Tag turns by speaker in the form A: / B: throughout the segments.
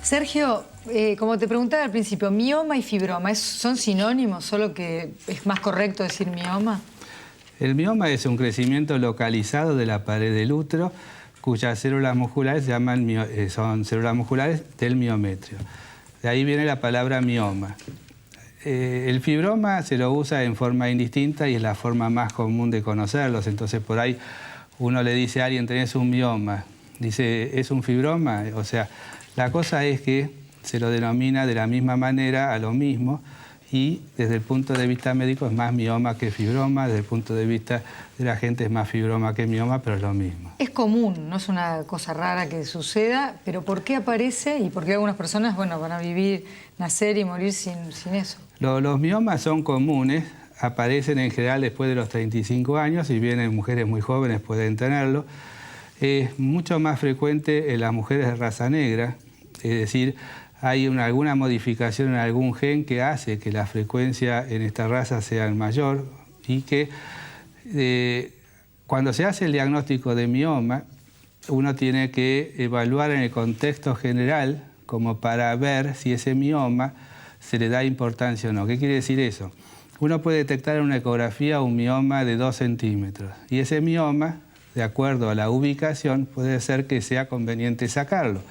A: Sergio, como te preguntaba al principio, mioma y fibroma, ¿son sinónimos, solo que es más correcto decir mioma?
B: El mioma es un crecimiento localizado de la pared del útero, cuyas células musculares son células musculares del miometrio. De ahí viene la palabra mioma. El fibroma se lo usa en forma indistinta y es la forma más común de conocerlos. Entonces, por ahí uno le dice a alguien, tenés un mioma. Dice, ¿es un fibroma? O sea, la cosa es que se lo denomina de la misma manera a lo mismo y desde el punto de vista médico es más mioma que fibroma, desde el punto de vista de la gente es más fibroma que mioma, pero es lo mismo.
A: Es común, no es una cosa rara que suceda, pero ¿por qué aparece y por qué algunas personas, bueno, van a vivir, nacer y morir sin eso?
B: Los miomas son comunes, aparecen en general después de los 35 años, si bien en mujeres muy jóvenes pueden tenerlo. Es mucho más frecuente en las mujeres de raza negra, es decir, hay alguna modificación en algún gen que hace que la frecuencia en esta raza sea mayor y que cuando se hace el diagnóstico de mioma, uno tiene que evaluar en el contexto general como para ver si ese mioma se le da importancia o no. ¿Qué quiere decir eso? Uno puede detectar en una ecografía un mioma de 2 centímetros y ese mioma, de acuerdo a la ubicación, puede ser que sea conveniente sacarlo.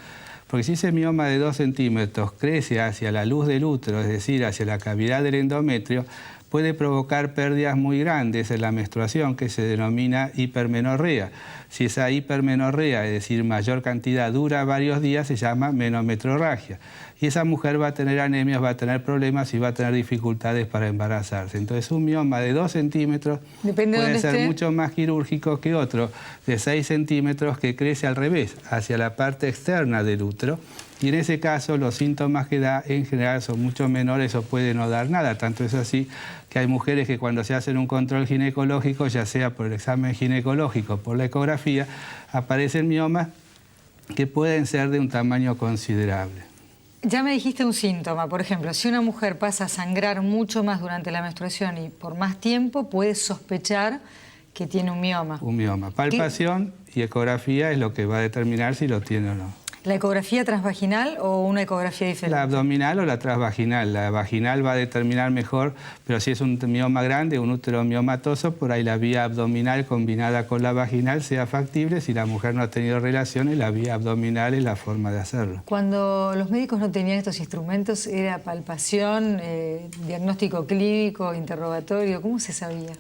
B: Porque si ese mioma de 2 centímetros crece hacia la luz del útero, es decir, hacia la cavidad del endometrio, puede provocar pérdidas muy grandes en la menstruación, que se denomina hipermenorrea. Si esa hipermenorrea, es decir, mayor cantidad, dura varios días, se llama menometrorragia. Y esa mujer va a tener anemias, va a tener problemas y va a tener dificultades para embarazarse. Entonces, un mioma de 2 centímetros puede ser mucho más quirúrgico que otro de 6 centímetros que crece al revés, hacia la parte externa del útero. Y en ese caso los síntomas que da en general son mucho menores o puede no dar nada. Tanto es así que hay mujeres que cuando se hacen un control ginecológico, ya sea por el examen ginecológico o por la ecografía, aparecen miomas que pueden ser de un tamaño considerable.
A: Ya me dijiste un síntoma, por ejemplo, si una mujer pasa a sangrar mucho más durante la menstruación y por más tiempo, puede sospechar que tiene un mioma.
B: Un mioma. Palpación y ecografía es lo que va a determinar si lo tiene o no.
A: ¿La ecografía transvaginal o una ecografía diferente?
B: La abdominal o la transvaginal. La vaginal va a determinar mejor, pero si es un mioma grande, un útero miomatoso, por ahí la vía abdominal combinada con la vaginal sea factible. Si la mujer no ha tenido relaciones, la vía abdominal es la forma de hacerlo.
A: Cuando los médicos no tenían estos instrumentos, ¿era palpación, diagnóstico clínico, interrogatorio? ¿Cómo se sabía?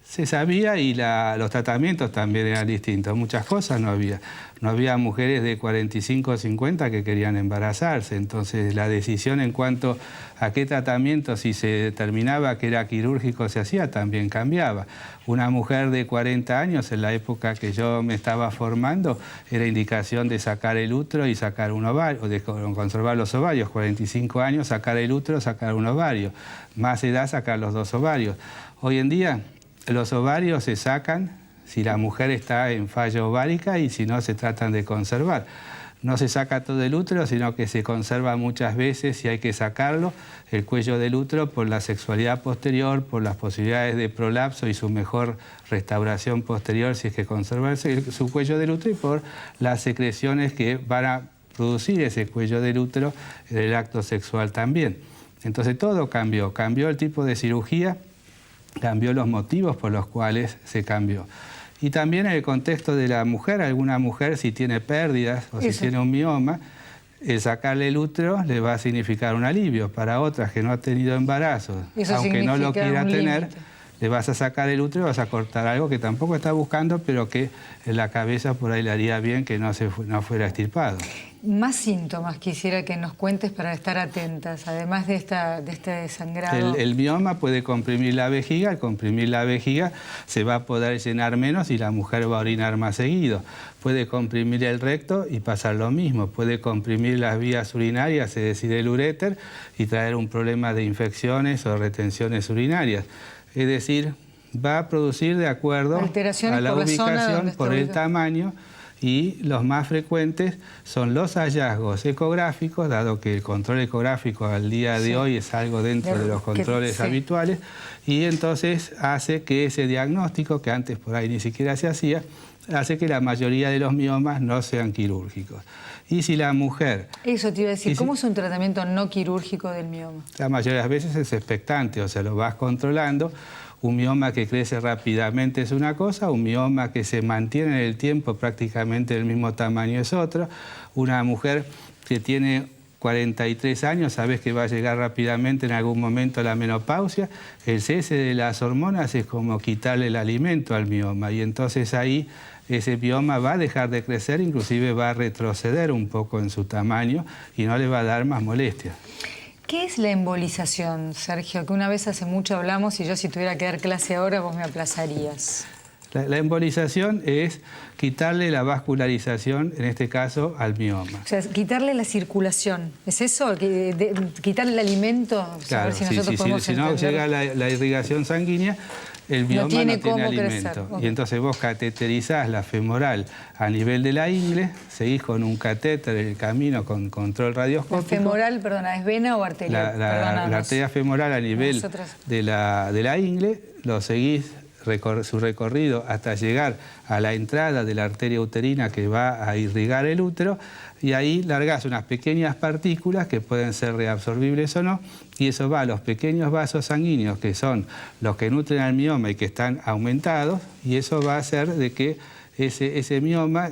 B: Se sabía y los tratamientos también eran distintos. Muchas cosas no había. No había mujeres de 45 o 50 que querían embarazarse. Entonces la decisión en cuanto a qué tratamiento, si se determinaba que era quirúrgico, se hacía, también cambiaba. Una mujer de 40 años, en la época que yo me estaba formando, era indicación de sacar el útero y sacar un ovario, o de conservar los ovarios. 45 años, sacar el útero, sacar un ovario. Más edad, sacar los 2 ovarios. Hoy en día, los ovarios se sacan si la mujer está en falla ovárica y si no se tratan de conservar. No se saca todo el útero, sino que se conserva muchas veces y hay que sacarlo, el cuello del útero, por la sexualidad posterior, por las posibilidades de prolapso y su mejor restauración posterior si es que conserva su cuello del útero y por las secreciones que van a producir ese cuello del útero en el acto sexual también. Entonces todo cambió. Cambió el tipo de cirugía, cambió los motivos por los cuales se cambió. Y también en el contexto de la mujer, alguna mujer si tiene pérdidas o si tiene un mioma, sacarle el útero le va a significar un alivio. Para otras que no ha tenido embarazo, aunque no lo quiera tener, le vas a sacar el útero y vas a cortar algo que tampoco está buscando, pero que en la cabeza por ahí le haría bien que no fuera extirpado.
A: Más síntomas quisiera que nos cuentes para estar atentas, además de este sangrado.
B: El mioma puede comprimir la vejiga, al comprimir la vejiga se va a poder llenar menos y la mujer va a orinar más seguido. Puede comprimir el recto y pasar lo mismo, puede comprimir las vías urinarias, es decir, el uréter, y traer un problema de infecciones o retenciones urinarias. Es decir, va a producir de acuerdo a la ubicación, por el tamaño, y los más frecuentes son los hallazgos ecográficos, dado que el control ecográfico al día de hoy es algo dentro de los controles habituales, y entonces hace que ese diagnóstico, que antes por ahí ni siquiera se hacía, hace que la mayoría de los miomas no sean quirúrgicos. Y si la mujer...
A: Eso te iba a decir, ¿cómo es un tratamiento no quirúrgico del mioma?
B: La mayoría de las veces es expectante, o sea, lo vas controlando. Un mioma que crece rápidamente es una cosa, un mioma que se mantiene en el tiempo prácticamente del mismo tamaño es otra. Una mujer que tiene 43 años, sabes que va a llegar rápidamente en algún momento a la menopausia, el cese de las hormonas es como quitarle el alimento al mioma y entonces ahí ese mioma va a dejar de crecer, inclusive va a retroceder un poco en su tamaño y no le va a dar más molestias.
A: ¿Qué es la embolización, Sergio? Que una vez hace mucho hablamos y yo si tuviera que dar clase ahora vos me aplazarías.
B: La embolización es quitarle la vascularización, en este caso, al mioma.
A: O sea, quitarle la circulación. ¿Es eso? ¿Quitarle el alimento?
B: Claro, si no llega la irrigación sanguínea, el mioma no tiene alimento. Okay. Y entonces vos cateterizás la femoral a nivel de la ingle, seguís con un catéter en el camino con control radioscópico.
A: ¿La femoral, perdona, es vena o arteria?
B: La arteria femoral a nivel de la ingle, lo seguís su recorrido hasta llegar a la entrada de la arteria uterina que va a irrigar el útero y ahí largás unas pequeñas partículas que pueden ser reabsorbibles o no y eso va a los pequeños vasos sanguíneos que son los que nutren al mioma y que están aumentados y eso va a hacer de que ese mioma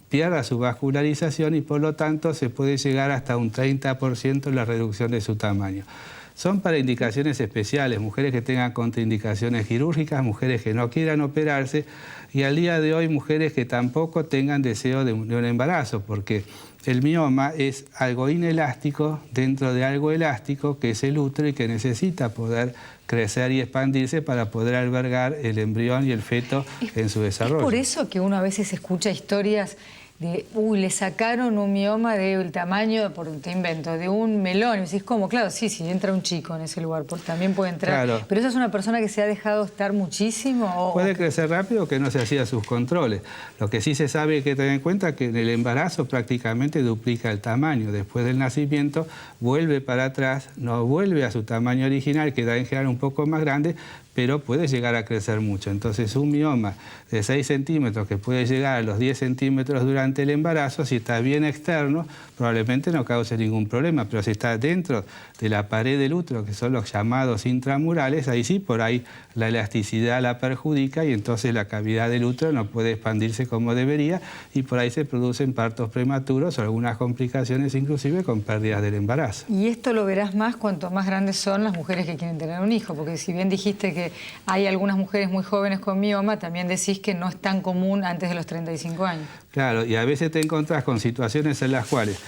B: pierda su vascularización y por lo tanto se puede llegar hasta un 30% la reducción de su tamaño. Son para indicaciones especiales, mujeres que tengan contraindicaciones quirúrgicas, mujeres que no quieran operarse y al día de hoy mujeres que tampoco tengan deseo de un embarazo, porque el mioma es algo inelástico dentro de algo elástico que es el útero y que necesita poder crecer y expandirse para poder albergar el embrión y el feto en su desarrollo.
A: ¿Es por eso que uno a veces escucha historias de, le sacaron un mioma del tamaño, te invento, de un melón? Y decís, ¿cómo? Claro, sí, entra un chico en ese lugar, también puede entrar. Claro. ¿Pero esa es una persona que se ha dejado estar muchísimo?
B: Puede crecer rápido, que no se hacía sus controles. Lo que sí se sabe hay que tener en cuenta que en el embarazo prácticamente duplica el tamaño. Después del nacimiento vuelve para atrás, no vuelve a su tamaño original, queda en general un poco más grande, pero puede llegar a crecer mucho. Entonces un mioma de 6 centímetros que puede llegar a los 10 centímetros durante el embarazo, si está bien externo, probablemente no cause ningún problema, pero si está dentro de la pared del útero, que son los llamados intramurales, ahí sí, por ahí la elasticidad la perjudica y entonces la cavidad del útero no puede expandirse como debería y por ahí se producen partos prematuros o algunas complicaciones inclusive con pérdidas del embarazo.
A: Y esto lo verás más cuanto más grandes son las mujeres que quieren tener un hijo, porque si bien dijiste que hay algunas mujeres muy jóvenes con mioma, también decís que no es tan común antes de los 35 años.
B: Claro, y a veces te encontrás con situaciones en las cuales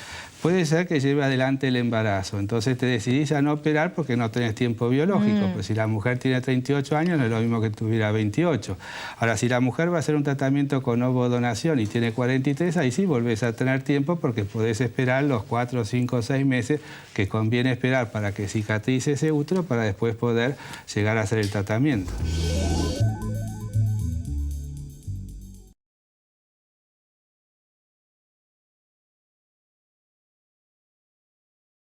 B: puede ser que lleve adelante el embarazo, entonces te decidís a no operar porque no tenés tiempo biológico, pues si la mujer tiene 38 años no es lo mismo que tuviera 28. Ahora, si la mujer va a hacer un tratamiento con ovodonación y tiene 43, ahí sí volvés a tener tiempo porque podés esperar los 4, 5, 6 meses que conviene esperar para que cicatrice ese útero para después poder llegar a hacer el tratamiento.